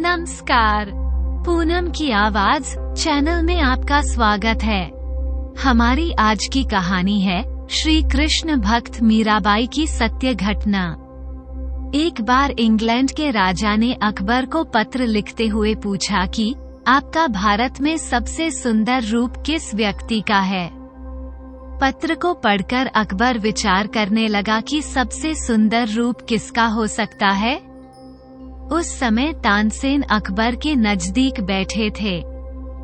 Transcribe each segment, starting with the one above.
नमस्कार, पूनम की आवाज चैनल में आपका स्वागत है। हमारी आज की कहानी है श्री कृष्ण भक्त मीराबाई की सत्य घटना। एक बार इंग्लैंड के राजा ने अकबर को पत्र लिखते हुए पूछा कि आपका भारत में सबसे सुंदर रूप किस व्यक्ति का है। पत्र को पढ़कर अकबर विचार करने लगा कि सबसे सुंदर रूप किसका हो सकता है। उस समय तानसेन अकबर के नजदीक बैठे थे।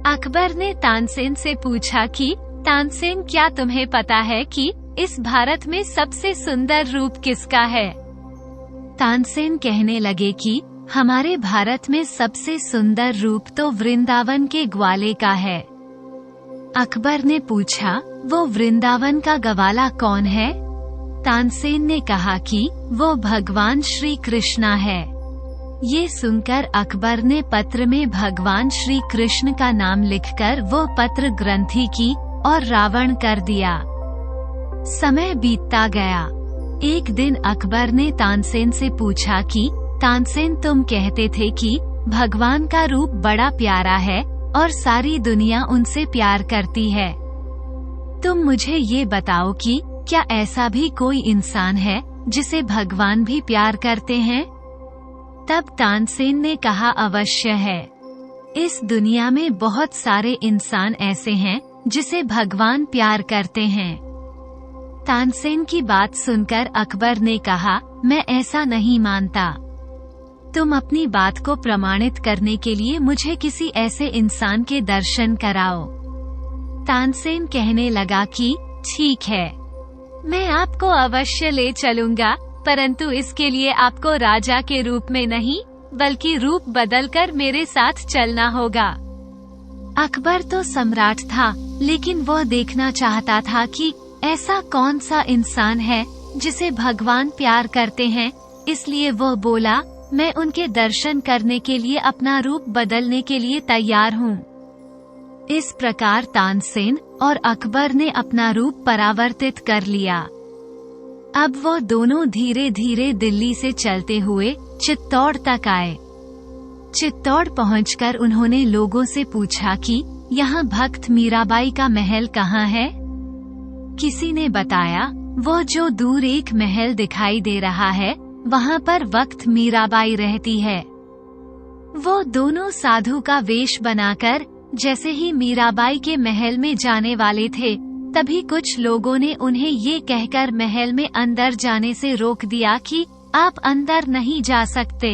अकबर ने तानसेन से पूछा कि तानसेन, क्या तुम्हें पता है कि इस भारत में सबसे सुंदर रूप किसका है। तानसेन कहने लगे कि हमारे भारत में सबसे सुंदर रूप तो वृंदावन के ग्वाले का है। अकबर ने पूछा, वो वृंदावन का ग्वाला कौन है। तानसेन ने कहा कि वो भगवान श्री कृष्णा है। ये सुनकर अकबर ने पत्र में भगवान श्री कृष्ण का नाम लिखकर वो पत्र ग्रंथि की और रावण कर दिया। समय बीतता गया। एक दिन अकबर ने तानसेन से पूछा कि तानसेन, तुम कहते थे कि भगवान का रूप बड़ा प्यारा है और सारी दुनिया उनसे प्यार करती है। तुम मुझे ये बताओ कि क्या ऐसा भी कोई इंसान है जिसे भगवान भी प्यार करते हैं। तब तानसेन ने कहा, अवश्य है। इस दुनिया में बहुत सारे इंसान ऐसे हैं जिसे भगवान प्यार करते हैं। तानसेन की बात सुनकर अकबर ने कहा, मैं ऐसा नहीं मानता। तुम अपनी बात को प्रमाणित करने के लिए मुझे किसी ऐसे इंसान के दर्शन कराओ। तानसेन कहने लगा कि ठीक है, मैं आपको अवश्य ले चलूंगा, परंतु इसके लिए आपको राजा के रूप में नहीं बल्कि रूप बदलकर मेरे साथ चलना होगा। अकबर तो सम्राट था, लेकिन वह देखना चाहता था कि ऐसा कौन सा इंसान है जिसे भगवान प्यार करते हैं। इसलिए वह बोला, मैं उनके दर्शन करने के लिए अपना रूप बदलने के लिए तैयार हूँ। इस प्रकार तानसेन और अकबर ने अपना रूप परावर्तित कर लिया। अब वो दोनों धीरे धीरे दिल्ली से चलते हुए चित्तौड़ तक आए। चित्तौड़ पहुंचकर उन्होंने लोगों से पूछा कि यहाँ भक्त मीराबाई का महल कहाँ है। किसी ने बताया, वो जो दूर एक महल दिखाई दे रहा है वहाँ पर वक्त मीराबाई रहती है। वो दोनों साधु का वेश बनाकर जैसे ही मीराबाई के महल में जाने वाले थे, तभी कुछ लोगों ने उन्हें ये कहकर महल में अंदर जाने से रोक दिया कि आप अंदर नहीं जा सकते।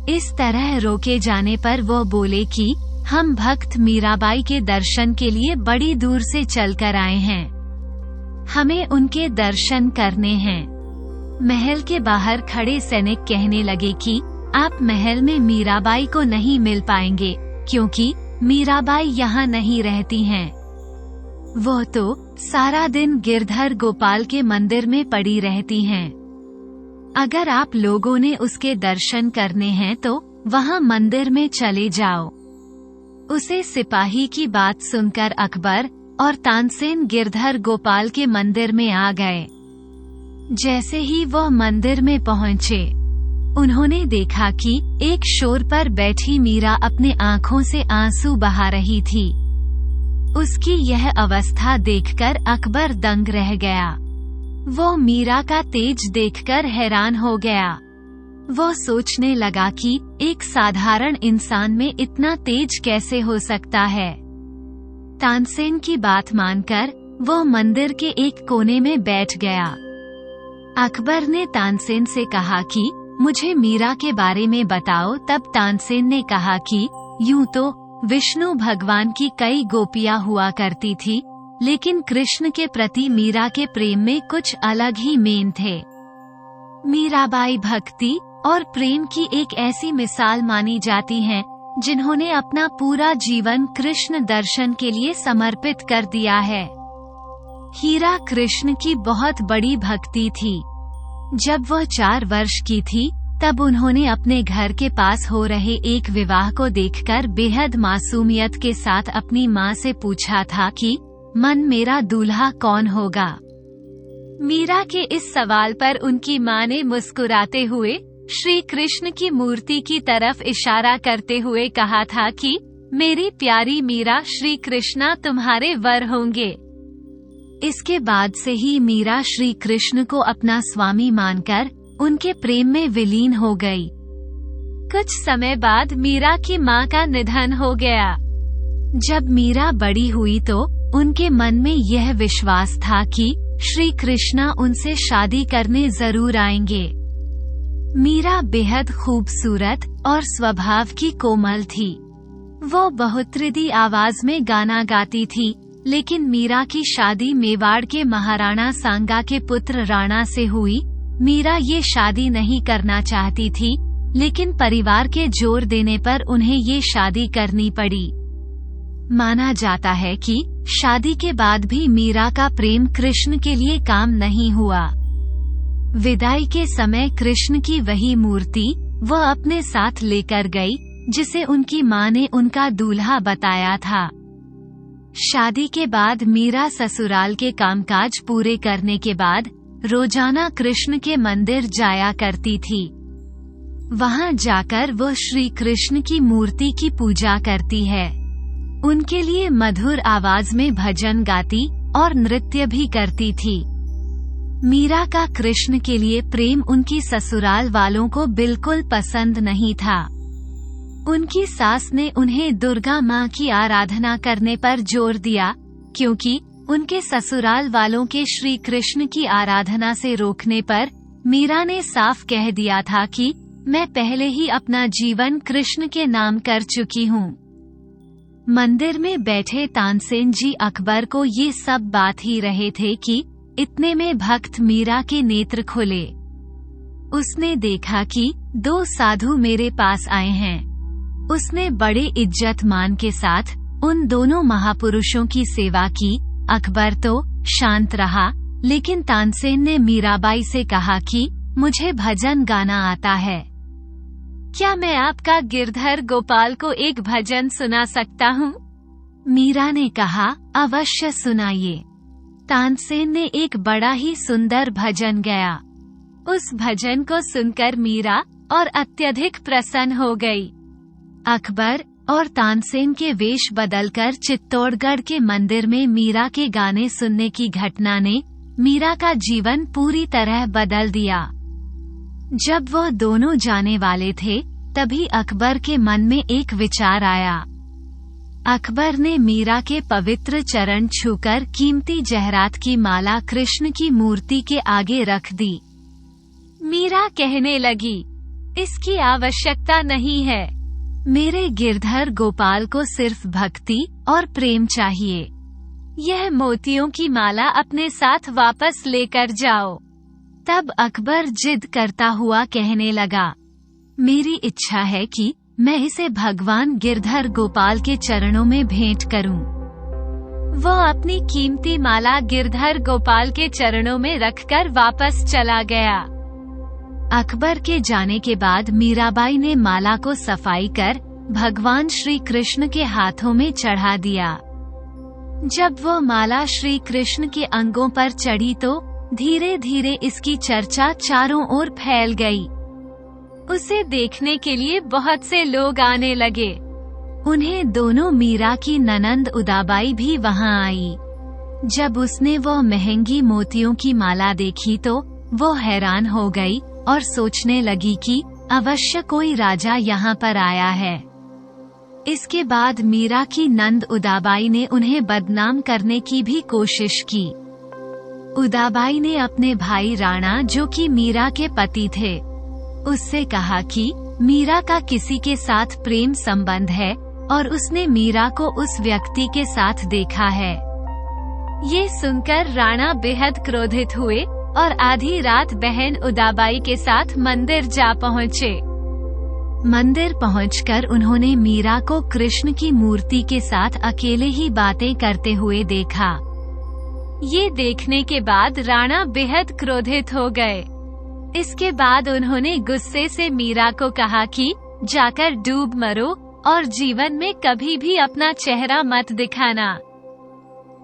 इस तरह रोके जाने पर वो बोले कि हम भक्त मीराबाई के दर्शन के लिए बड़ी दूर से चलकर आए हैं, हमें उनके दर्शन करने हैं। महल के बाहर खड़े सैनिक कहने लगे कि आप महल में मीराबाई को नहीं मिल पाएंगे, क्योंकि मीराबाई यहाँ नहीं रहती हैं। वो तो सारा दिन गिरधर गोपाल के मंदिर में पड़ी रहती हैं। अगर आप लोगों ने उसके दर्शन करने हैं तो वहाँ मंदिर में चले जाओ। उसे सिपाही की बात सुनकर अकबर और तानसेन गिरधर गोपाल के मंदिर में आ गए। जैसे ही वह मंदिर में पहुँचे, उन्होंने देखा कि एक शोर पर बैठी मीरा अपने आँखों से आंसू बहा रही थी। उसकी यह अवस्था देखकर अकबर दंग रह गया। वो मीरा का तेज देखकर हैरान हो गया। वो सोचने लगा कि एक साधारण इंसान में इतना तेज कैसे हो सकता है। तानसेन की बात मानकर वो मंदिर के एक कोने में बैठ गया। अकबर ने तानसेन से कहा कि मुझे मीरा के बारे में बताओ। तब तानसेन ने कहा कि यूं तो विष्णु भगवान की कई गोपियां हुआ करती थी, लेकिन कृष्ण के प्रति मीरा के प्रेम में कुछ अलग ही मेन थे। मीराबाई भक्ति और प्रेम की एक ऐसी मिसाल मानी जाती हैं, जिन्होंने अपना पूरा जीवन कृष्ण दर्शन के लिए समर्पित कर दिया है। हीरा कृष्ण की बहुत बड़ी भक्ति थी। जब वह 4 वर्ष की थी, तब उन्होंने अपने घर के पास हो रहे एक विवाह को देखकर बेहद मासूमियत के साथ अपनी माँ से पूछा था कि मन मेरा दूल्हा कौन होगा। मीरा के इस सवाल पर उनकी माँ ने मुस्कुराते हुए श्री कृष्ण की मूर्ति की तरफ इशारा करते हुए कहा था कि मेरी प्यारी मीरा, श्री कृष्णा तुम्हारे वर होंगे। इसके बाद से ही मीरा श्री कृष्ण को अपना स्वामी मानकर उनके प्रेम में विलीन हो गई। कुछ समय बाद मीरा की मां का निधन हो गया। जब मीरा बड़ी हुई तो उनके मन में यह विश्वास था कि श्री कृष्णा उनसे शादी करने जरूर आएंगे। मीरा बेहद खूबसूरत और स्वभाव की कोमल थी। वो बहुत हृदय आवाज में गाना गाती थी, लेकिन मीरा की शादी मेवाड़ के महाराणा सांगा के पुत्र राणा से हुई। मीरा ये शादी नहीं करना चाहती थी, लेकिन परिवार के जोर देने पर उन्हें ये शादी करनी पड़ी। माना जाता है कि शादी के बाद भी मीरा का प्रेम कृष्ण के लिए काम नहीं हुआ। विदाई के समय कृष्ण की वही मूर्ति वह अपने साथ लेकर गई, जिसे उनकी मां ने उनका दूल्हा बताया था। शादी के बाद मीरा ससुराल के कामकाज पूरे करने के बाद रोजाना कृष्ण के मंदिर जाया करती थी। वहां जाकर वह श्री कृष्ण की मूर्ति की पूजा करती है। उनके लिए मधुर आवाज में भजन गाती और नृत्य भी करती थी। मीरा का कृष्ण के लिए प्रेम उनकी ससुराल वालों को बिल्कुल पसंद नहीं था। उनकी सास ने उन्हें दुर्गा माँ की आराधना करने पर जोर दिया, क्योंकि उनके ससुराल वालों के श्री कृष्ण की आराधना से रोकने पर मीरा ने साफ कह दिया था कि मैं पहले ही अपना जीवन कृष्ण के नाम कर चुकी हूँ। मंदिर में बैठे तानसेन जी अकबर को ये सब बात ही रहे थे कि इतने में भक्त मीरा के नेत्र खुले। उसने देखा कि दो साधु मेरे पास आए हैं। उसने बड़े इज्जत मान के साथ उन दोनों महापुरुषों की सेवा की। अकबर तो शांत रहा, लेकिन तानसेन ने मीराबाई से कहा कि मुझे भजन गाना आता है, क्या मैं आपका गिरधर गोपाल को एक भजन सुना सकता हूँ? मीरा ने कहा, अवश्य सुनाइए। तानसेन ने एक बड़ा ही सुंदर भजन गाया। उस भजन को सुनकर मीरा और अत्यधिक प्रसन्न हो गई। अकबर और तानसेन के वेश बदलकर चित्तौड़गढ़ के मंदिर में मीरा के गाने सुनने की घटना ने मीरा का जीवन पूरी तरह बदल दिया। जब वह दोनों जाने वाले थे, तभी अकबर के मन में एक विचार आया। अकबर ने मीरा के पवित्र चरण छूकर कीमती जहरात की माला कृष्ण की मूर्ति के आगे रख दी। मीरा कहने लगी, इसकी आवश्यकता नहीं है। मेरे गिरधर गोपाल को सिर्फ भक्ति और प्रेम चाहिए। यह मोतियों की माला अपने साथ वापस लेकर जाओ। तब अकबर जिद करता हुआ कहने लगा, मेरी इच्छा है कि मैं इसे भगवान गिरधर गोपाल के चरणों में भेंट करूं। वह अपनी कीमती माला गिरधर गोपाल के चरणों में रखकर वापस चला गया। अकबर के जाने के बाद मीराबाई ने माला को सफाई कर भगवान श्री कृष्ण के हाथों में चढ़ा दिया। जब वह माला श्री कृष्ण के अंगों पर चढ़ी तो धीरे धीरे इसकी चर्चा चारों ओर फैल गई। उसे देखने के लिए बहुत से लोग आने लगे। उन्हें दोनों मीरा की ननंद उदाबाई भी वहां आई। जब उसने वह महंगी मोतियों की माला देखी तो वो हैरान हो गई और सोचने लगी कि अवश्य कोई राजा यहाँ पर आया है। इसके बाद मीरा की नंद उदाबाई ने उन्हें बदनाम करने की भी कोशिश की। उदाबाई ने अपने भाई राणा, जो कि मीरा के पति थे, उससे कहा कि मीरा का किसी के साथ प्रेम संबंध है और उसने मीरा को उस व्यक्ति के साथ देखा है। ये सुनकर राणा बेहद क्रोधित हुए और आधी रात बहन उदाबाई के साथ मंदिर जा पहुँचे। मंदिर पहुंचकर उन्होंने मीरा को कृष्ण की मूर्ति के साथ अकेले ही बातें करते हुए देखा। ये देखने के बाद राणा बेहद क्रोधित हो गए। इसके बाद उन्होंने गुस्से से मीरा को कहा कि जाकर डूब मरो और जीवन में कभी भी अपना चेहरा मत दिखाना।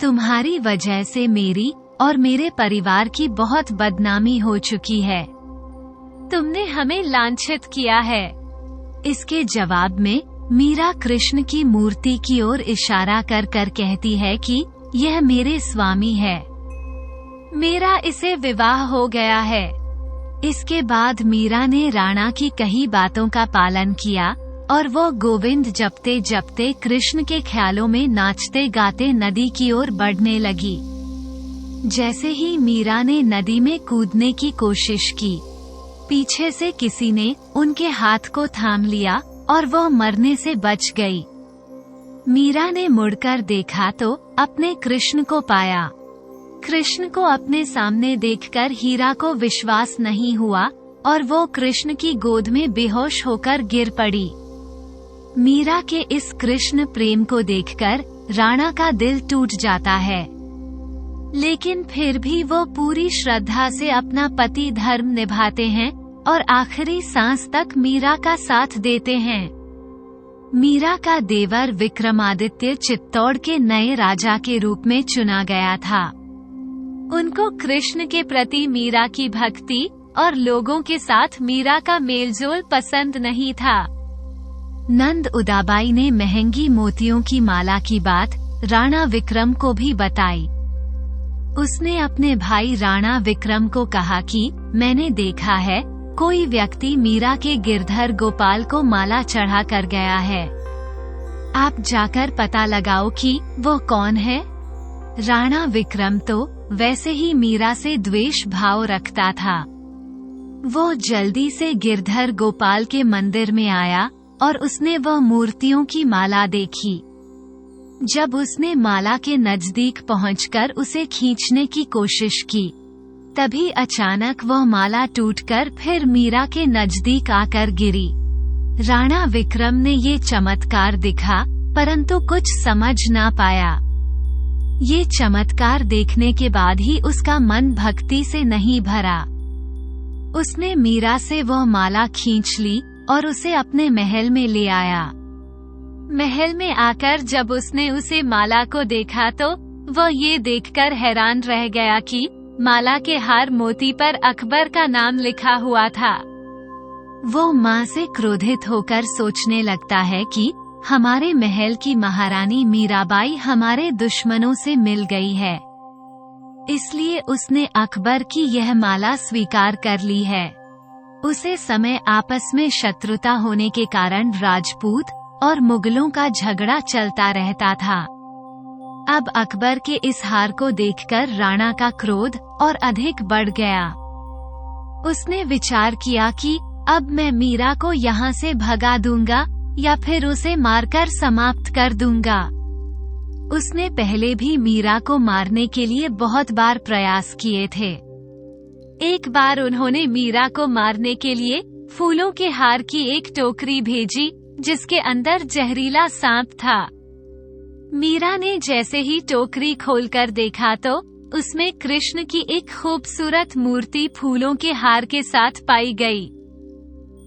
तुम्हारी वजह से मेरी और मेरे परिवार की बहुत बदनामी हो चुकी है। तुमने हमें लांछित किया है। इसके जवाब में मीरा कृष्ण की मूर्ति की ओर इशारा कर कर कहती है कि यह मेरे स्वामी है, मेरा इसे विवाह हो गया है। इसके बाद मीरा ने राणा की कही बातों का पालन किया और वो गोविंद जपते जपते कृष्ण के ख्यालों में नाचते गाते नदी की ओर बढ़ने लगी। जैसे ही मीरा ने नदी में कूदने की कोशिश की, पीछे से किसी ने उनके हाथ को थाम लिया और वो मरने से बच गई। मीरा ने मुड़कर देखा तो अपने कृष्ण को पाया। कृष्ण को अपने सामने देखकर हीरा को विश्वास नहीं हुआ और वो कृष्ण की गोद में बेहोश होकर गिर पड़ी। मीरा के इस कृष्ण प्रेम को देखकर राणा का दिल टूट जाता है, लेकिन फिर भी वो पूरी श्रद्धा से अपना पति धर्म निभाते हैं और आखिरी सांस तक मीरा का साथ देते हैं। मीरा का देवर विक्रमादित्य चित्तौड़ के नए राजा के रूप में चुना गया था। उनको कृष्ण के प्रति मीरा की भक्ति और लोगों के साथ मीरा का मेलजोल पसंद नहीं था। नंद उदाबाई ने महंगी मोतियों की माला की बात राणा विक्रम को भी बताई। उसने अपने भाई राणा विक्रम को कहा कि मैंने देखा है, कोई व्यक्ति मीरा के गिरधर गोपाल को माला चढ़ा कर गया है। आप जाकर पता लगाओ कि वो कौन है। राणा विक्रम तो वैसे ही मीरा से द्वेष भाव रखता था। वो जल्दी से गिरधर गोपाल के मंदिर में आया और उसने वह मूर्तियों की माला देखी। जब उसने माला के नजदीक पहुंचकर उसे खींचने की कोशिश की, तभी अचानक वह माला टूटकर फिर मीरा के नजदीक आकर गिरी। राणा विक्रम ने ये चमत्कार दिखा, परंतु कुछ समझ ना पाया। ये चमत्कार देखने के बाद ही उसका मन भक्ति से नहीं भरा। उसने मीरा से वह माला खींच ली और उसे अपने महल में ले आया। महल में आकर जब उसने उसे माला को देखा तो वह ये देखकर हैरान रह गया कि माला के हार मोती पर अकबर का नाम लिखा हुआ था। वो माँ से क्रोधित होकर सोचने लगता है कि हमारे महल की महारानी मीराबाई हमारे दुश्मनों से मिल गई है, इसलिए उसने अकबर की यह माला स्वीकार कर ली है। उसे समय आपस में शत्रुता होने के कारण राजपूत और मुगलों का झगड़ा चलता रहता था। अब अकबर के इस हार को देखकर राणा का क्रोध और अधिक बढ़ गया। उसने विचार किया कि अब मैं मीरा को यहाँ से भगा दूंगा या फिर उसे मारकर समाप्त कर दूंगा। उसने पहले भी मीरा को मारने के लिए बहुत बार प्रयास किए थे। एक बार उन्होंने मीरा को मारने के लिए फूलों के हार की एक टोकरी भेजी जिसके अंदर जहरीला सांप था। मीरा ने जैसे ही टोकरी खोलकर देखा तो उसमें कृष्ण की एक खूबसूरत मूर्ति फूलों के हार के साथ पाई गई।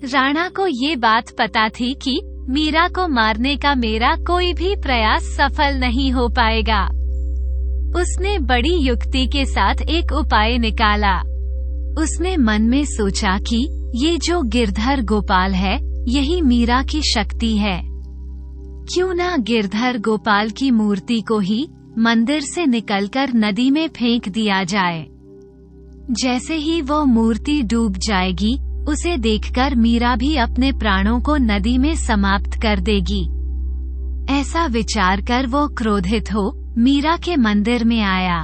राणा को ये बात पता थी कि मीरा को मारने का मेरा कोई भी प्रयास सफल नहीं हो पाएगा। उसने बड़ी युक्ति के साथ एक उपाय निकाला। उसने मन में सोचा कि ये जो गिरधर गोपाल है यही मीरा की शक्ति है। क्यों ना गिरधर गोपाल की मूर्ति को ही मंदिर से निकलकर नदी में फेंक दिया जाए। जैसे ही वो मूर्ति डूब जाएगी, उसे देखकर मीरा भी अपने प्राणों को नदी में समाप्त कर देगी। ऐसा विचार कर वो क्रोधित हो मीरा के मंदिर में आया।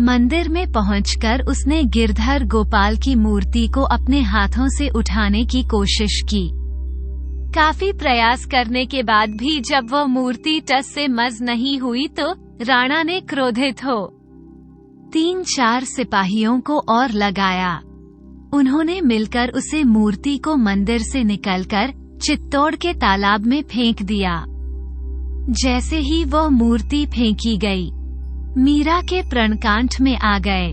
मंदिर में पहुंचकर उसने गिरधर गोपाल की मूर्ति को अपने हाथों से उठाने की कोशिश की। काफी प्रयास करने के बाद भी जब वह मूर्ति टस से मस नहीं हुई तो राणा ने क्रोधित हो 3-4 सिपाहियों को और लगाया। उन्होंने मिलकर उसे मूर्ति को मंदिर से निकलकर चित्तौड़ के तालाब में फेंक दिया। जैसे ही वह मूर्ति फेंकी गई, मीरा के प्रणकांठ में आ गए।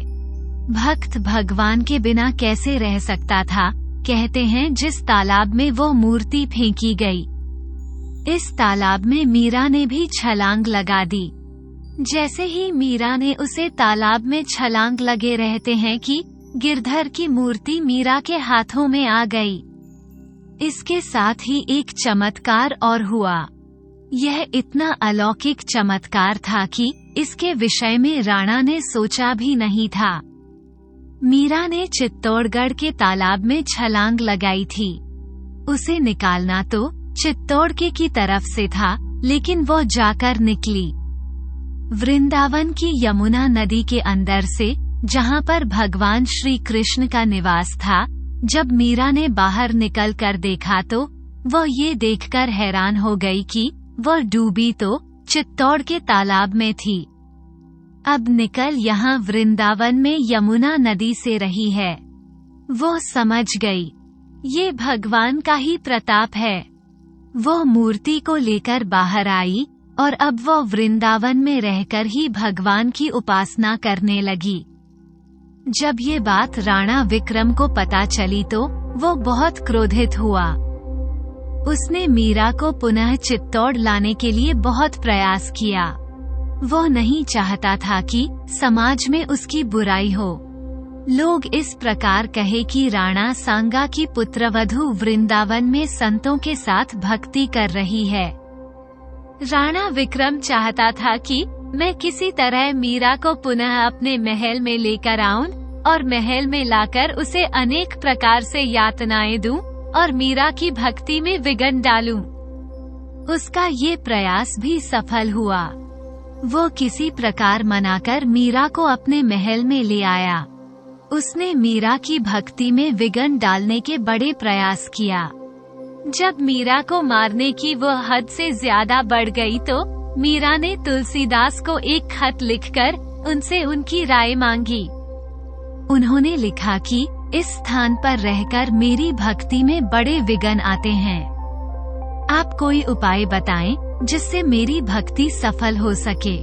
भक्त भगवान के बिना कैसे रह सकता था, कहते हैं जिस तालाब में वो मूर्ति फेंकी गई, इस तालाब में मीरा ने भी छलांग लगा दी। जैसे ही मीरा ने उसे तालाब में छलांग लगे रहते हैं कि गिरधर की मूर्ति मीरा के हाथों में आ गई। इसके साथ ही एक चमत्कार और हुआ। यह इतना अलौकिक चमत्कार था कि इसके विषय में राणा ने सोचा भी नहीं था। मीरा ने चित्तौड़गढ़ के तालाब में छलांग लगाई थी। उसे निकालना तो चित्तौड़ की तरफ से था, लेकिन वो जाकर निकली वृंदावन की यमुना नदी के अंदर से, जहाँ पर भगवान श्री कृष्ण का निवास था। जब मीरा ने बाहर निकल कर देखा तो वह ये देखकर हैरान हो गई कि वह डूबी तो चित्तौड़ के तालाब में थी। अब निकल यहाँ वृंदावन में यमुना नदी से रही है। वो समझ गई ये भगवान का ही प्रताप है। वो मूर्ति को लेकर बाहर आई और अब वो वृंदावन में रहकर ही भगवान की उपासना करने लगी। जब ये बात राणा विक्रम को पता चली तो वो बहुत क्रोधित हुआ। उसने मीरा को पुनः चित्तौड़ लाने के लिए बहुत प्रयास किया। वो नहीं चाहता था कि समाज में उसकी बुराई हो। लोग इस प्रकार कहे कि राणा सांगा की पुत्रवधू वृंदावन में संतों के साथ भक्ति कर रही है। राणा विक्रम चाहता था कि मैं किसी तरह मीरा को पुनः अपने महल में लेकर आऊं और महल में लाकर उसे अनेक प्रकार से यातनाएं दूं और मीरा की भक्ति में विघ्न डालूं। उसका ये प्रयास भी सफल हुआ। वो किसी प्रकार मनाकर मीरा को अपने महल में ले आया। उसने मीरा की भक्ति में विघ्न डालने के बड़े प्रयास किया। जब मीरा को मारने की वह हद से ज्यादा बढ़ गई तो मीरा ने तुलसीदास को एक खत लिखकर उनसे उनकी राय मांगी। उन्होंने लिखा कि इस स्थान पर रहकर मेरी भक्ति में बड़े विघ्न आते हैं। आप कोई उपाय बताएं जिससे मेरी भक्ति सफल हो सके।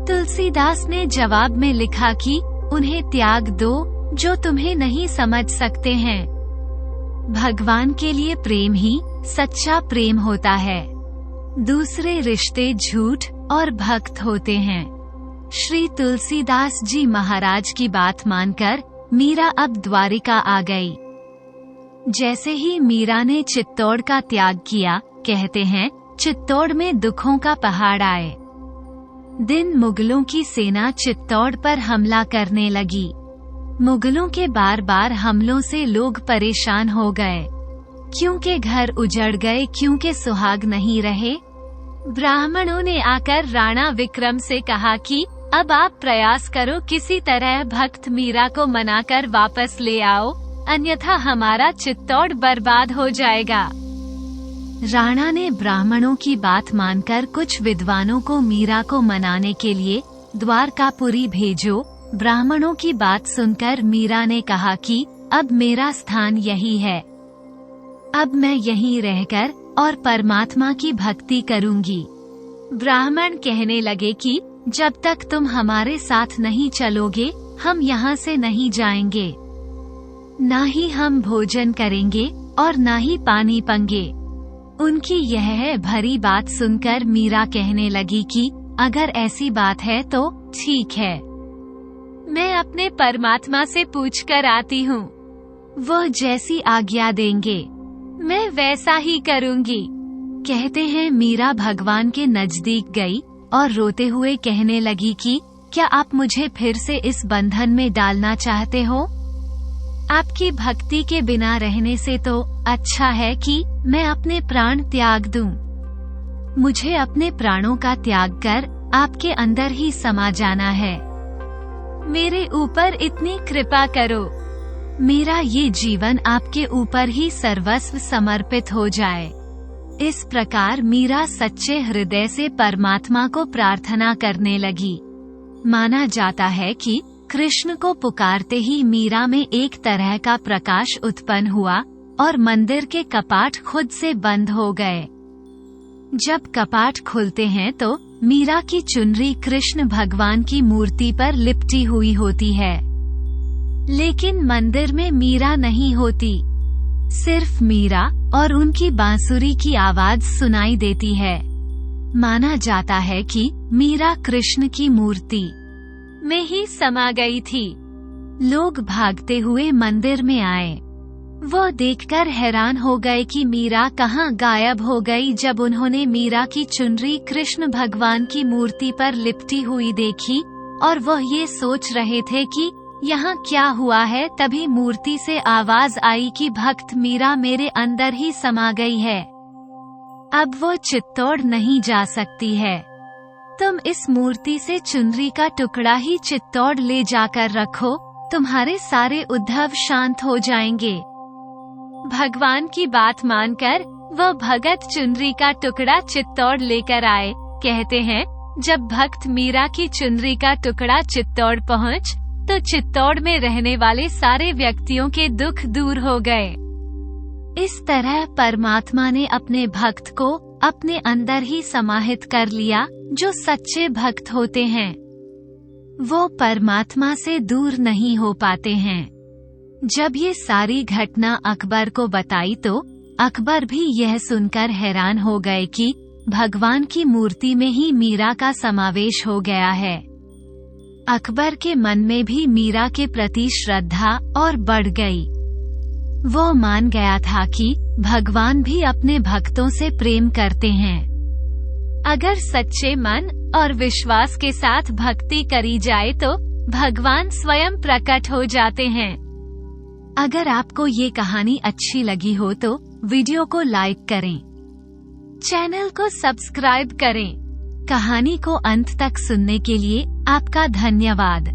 तुलसीदास ने जवाब में लिखा कि उन्हें त्याग दो जो तुम्हें नहीं समझ सकते हैं। भगवान के लिए प्रेम ही सच्चा प्रेम होता है। दूसरे रिश्ते झूठ और भक्त होते हैं। श्री तुलसीदास जी महाराज की बात मानकर मीरा अब द्वारिका आ गई। जैसे ही मीरा ने चित्तौड़ का त्याग किया, कहते हैं चित्तौड़ में दुखों का पहाड़ आए। दिन मुगलों की सेना चित्तौड़ पर हमला करने लगी। मुगलों के बार बार हमलों से लोग परेशान हो गए। क्योंकि घर उजड़ गए, क्योंकि सुहाग नहीं रहे। ब्राह्मणों ने आकर राणा विक्रम से कहा कि अब आप प्रयास करो, किसी तरह भक्त मीरा को मनाकर वापस ले आओ, अन्यथा हमारा चित्तौड़ बर्बाद हो जाएगा। राणा ने ब्राह्मणों की बात मानकर कुछ विद्वानों को मीरा को मनाने के लिए द्वारकापुरी भेजो। ब्राह्मणों की बात सुनकर मीरा ने कहा कि अब मेरा स्थान यही है। अब मैं यहीं रहकर और परमात्मा की भक्ति करूंगी। ब्राह्मण कहने लगे कि जब तक तुम हमारे साथ नहीं चलोगे, हम यहाँ से नहीं जाएंगे। ना ही हम भोजन करेंगे और ना ही पानी पंगे। उनकी यह भरी बात सुनकर मीरा कहने लगी कि अगर ऐसी बात है तो ठीक है, मैं अपने परमात्मा से पूछकर आती हूँ। वह जैसी आज्ञा देंगे मैं वैसा ही करूँगी। कहते हैं मीरा भगवान के नजदीक गई और रोते हुए कहने लगी कि क्या आप मुझे फिर से इस बंधन में डालना चाहते हो? आपकी भक्ति के बिना रहने से तो अच्छा है कि मैं अपने प्राण त्याग दूं। मुझे अपने प्राणों का त्याग कर आपके अंदर ही समा जाना है। मेरे ऊपर इतनी कृपा करो, मेरा ये जीवन आपके ऊपर ही सर्वस्व समर्पित हो जाए। इस प्रकार मीरा सच्चे हृदय से परमात्मा को प्रार्थना करने लगी। माना जाता है कि कृष्ण को पुकारते ही मीरा में एक तरह का प्रकाश उत्पन्न हुआ और मंदिर के कपाट खुद से बंद हो गए। जब कपाट खुलते हैं तो मीरा की चुनरी कृष्ण भगवान की मूर्ति पर लिपटी हुई होती है, लेकिन मंदिर में मीरा नहीं होती। सिर्फ मीरा और उनकी बांसुरी की आवाज सुनाई देती है। माना जाता है कि मीरा कृष्ण की मूर्ति में ही समा गई थी। लोग भागते हुए मंदिर में आए। वो देखकर हैरान हो गए कि मीरा कहाँ गायब हो गई। जब उन्होंने मीरा की चुनरी कृष्ण भगवान की मूर्ति पर लिपटी हुई देखी और वह ये सोच रहे थे कि यहाँ क्या हुआ है, तभी मूर्ति से आवाज आई कि भक्त मीरा मेरे अंदर ही समा गई है, अब वो चित्तौड़ नहीं जा सकती है। तुम इस मूर्ति से चुनरी का टुकड़ा ही चित्तौड़ ले जाकर रखो, तुम्हारे सारे उद्धव शांत हो जाएंगे। भगवान की बात मानकर वह भगत चुनरी का टुकड़ा चित्तौड़ लेकर आए। कहते हैं जब भक्त मीरा की चुनरी का टुकड़ा चित्तौड़ पहुँच तो चित्तौड़ में रहने वाले सारे व्यक्तियों के दुख दूर हो गए। इस तरह परमात्मा ने अपने भक्त को अपने अंदर ही समाहित कर लिया। जो सच्चे भक्त होते हैं वो परमात्मा से दूर नहीं हो पाते हैं। जब ये सारी घटना अकबर को बताई तो अकबर भी यह सुनकर हैरान हो गए कि भगवान की मूर्ति में ही मीरा का समावेश हो गया है। अकबर के मन में भी मीरा के प्रति श्रद्धा और बढ़ गई। वो मान गया था कि भगवान भी अपने भक्तों से प्रेम करते हैं। अगर सच्चे मन और विश्वास के साथ भक्ति करी जाए तो भगवान स्वयं प्रकट हो जाते हैं। अगर आपको ये कहानी अच्छी लगी हो तो वीडियो को लाइक करें, चैनल को सब्सक्राइब करें। कहानी को अंत तक सुनने के लिए आपका धन्यवाद।